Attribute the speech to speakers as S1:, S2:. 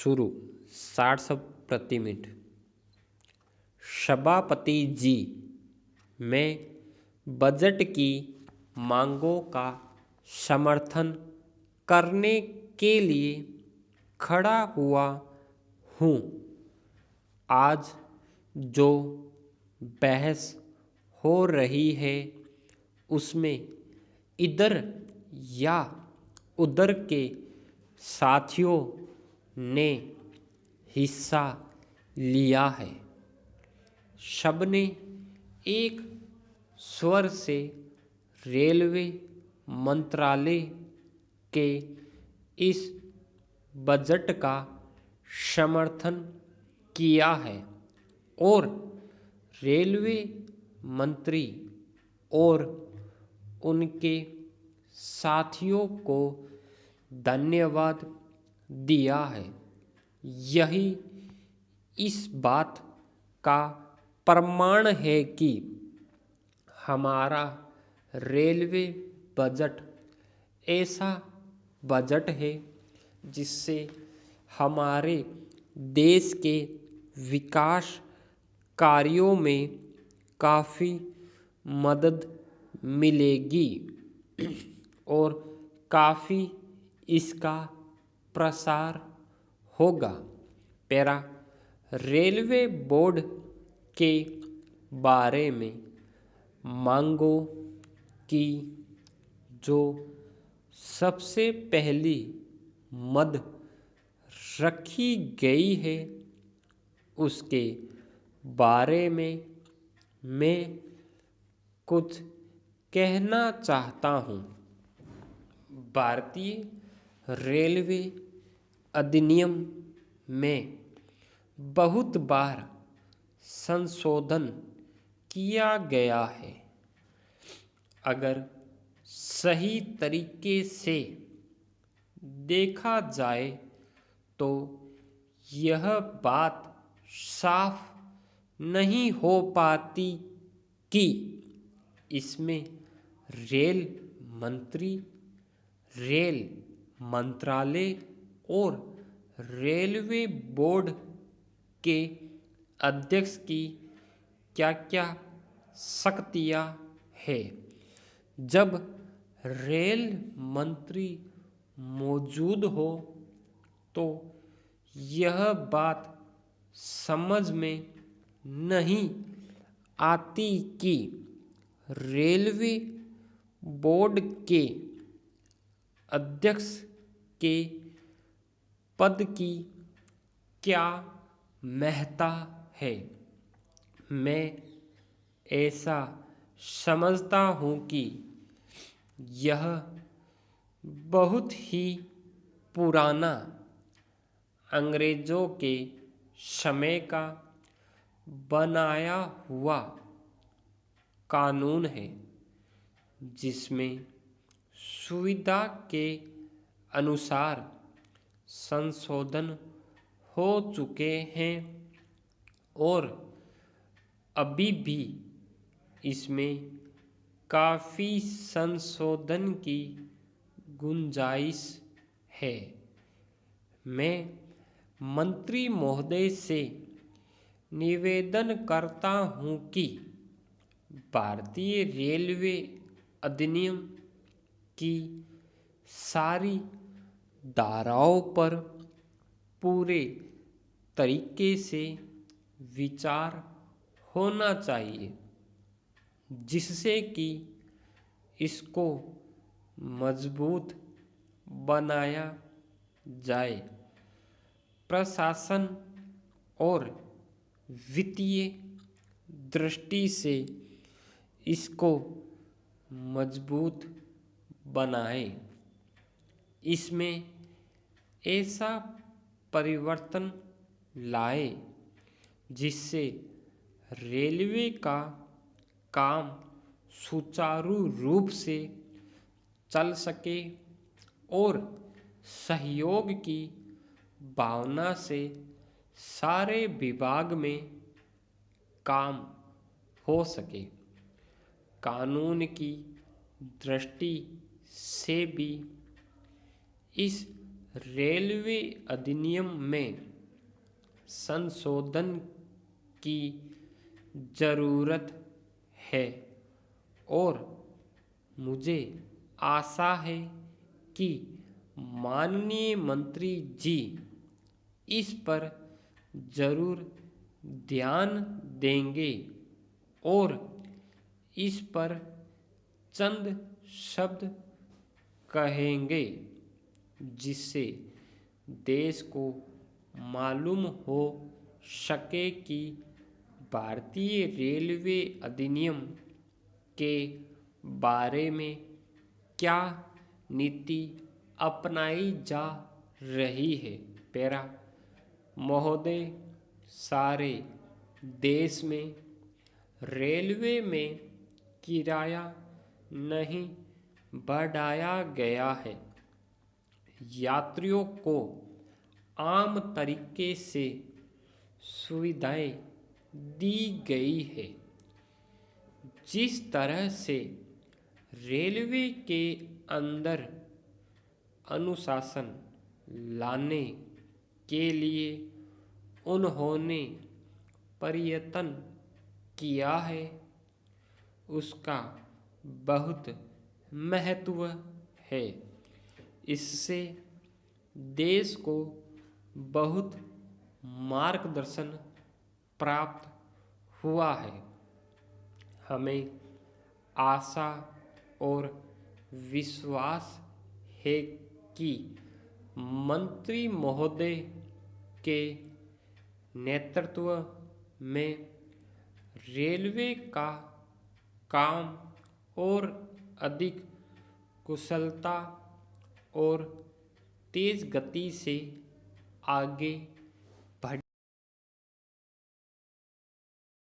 S1: शुरू। 60 शब्द प्रति मिनट। सभापति जी, मैं बजट की मांगों का समर्थन करने के लिए खड़ा हुआ हूँ। आज जो बहस हो रही है उसमें इधर या उधर के साथियों ने हिस्सा लिया है। सबने एक स्वर से रेलवे मंत्रालय के इस बजट का समर्थन किया है और रेलवे मंत्री और उनके साथियों को धन्यवाद दिया है। यही इस बात का प्रमाण है कि हमारा रेलवे बजट ऐसा बजट है जिससे हमारे देश के विकास कार्यों में काफ़ी मदद मिलेगी और काफ़ी इसका प्रसार होगा। पैरा रेलवे बोर्ड के बारे में मांगों की जो सबसे पहली मद रखी गई है उसके बारे में मैं कुछ कहना चाहता हूँ। भारतीय रेलवे अधिनियम में बहुत बार संशोधन किया गया है। अगर सही तरीके से देखा जाए तो यह बात साफ नहीं हो पाती कि इसमें रेल मंत्री, रेल मंत्रालय और रेलवे बोर्ड के अध्यक्ष की क्या-क्या शक्तियां हैं। जब रेल मंत्री मौजूद हो तो यह बात समझ में नहीं आती कि रेलवे बोर्ड के अध्यक्ष के पद की क्या महत्ता है। मैं ऐसा समझता हूँ कि यह बहुत ही पुराना अंग्रेजों के समय का बनाया हुआ कानून है जिसमें सुविधा के अनुसार संशोधन हो चुके हैं और अभी भी इसमें काफ़ी संशोधन की गुंजाइश है। मैं मंत्री महोदय से निवेदन करता हूँ कि भारतीय रेलवे अधिनियम की सारी धाराओं पर पूरे तरीके से विचार होना चाहिए जिससे कि इसको मजबूत बनाया जाए। प्रशासन और वित्तीय दृष्टि से इसको मजबूत बनाए। इसमें ऐसा परिवर्तन लाए जिससे रेलवे का काम सुचारू रूप से चल सके और सहयोग की भावना से सारे विभाग में काम हो सके। कानून की दृष्टि से भी इस रेलवे अधिनियम में संशोधन की ज़रूरत है और मुझे आशा है कि माननीय मंत्री जी इस पर ज़रूर ध्यान देंगे और इस पर चंद शब्द कहेंगे जिससे देश को मालूम हो सके कि भारतीय रेलवे अधिनियम के बारे में क्या नीति अपनाई जा रही है। पैरा महोदय, सारे देश में रेलवे में किराया नहीं बढ़ाया गया है। यात्रियों को आम तरीके से सुविधाएं दी गई है। जिस तरह से रेलवे के अंदर अनुशासन लाने के लिए उन्होंने प्रयत्न किया है, उसका बहुत महत्व है। इससे देश को बहुत मार्गदर्शन प्राप्त हुआ है। हमें आशा और विश्वास है कि मंत्री महोदय के नेतृत्व में रेलवे का काम और अधिक कुशलता और तेज गति से आगे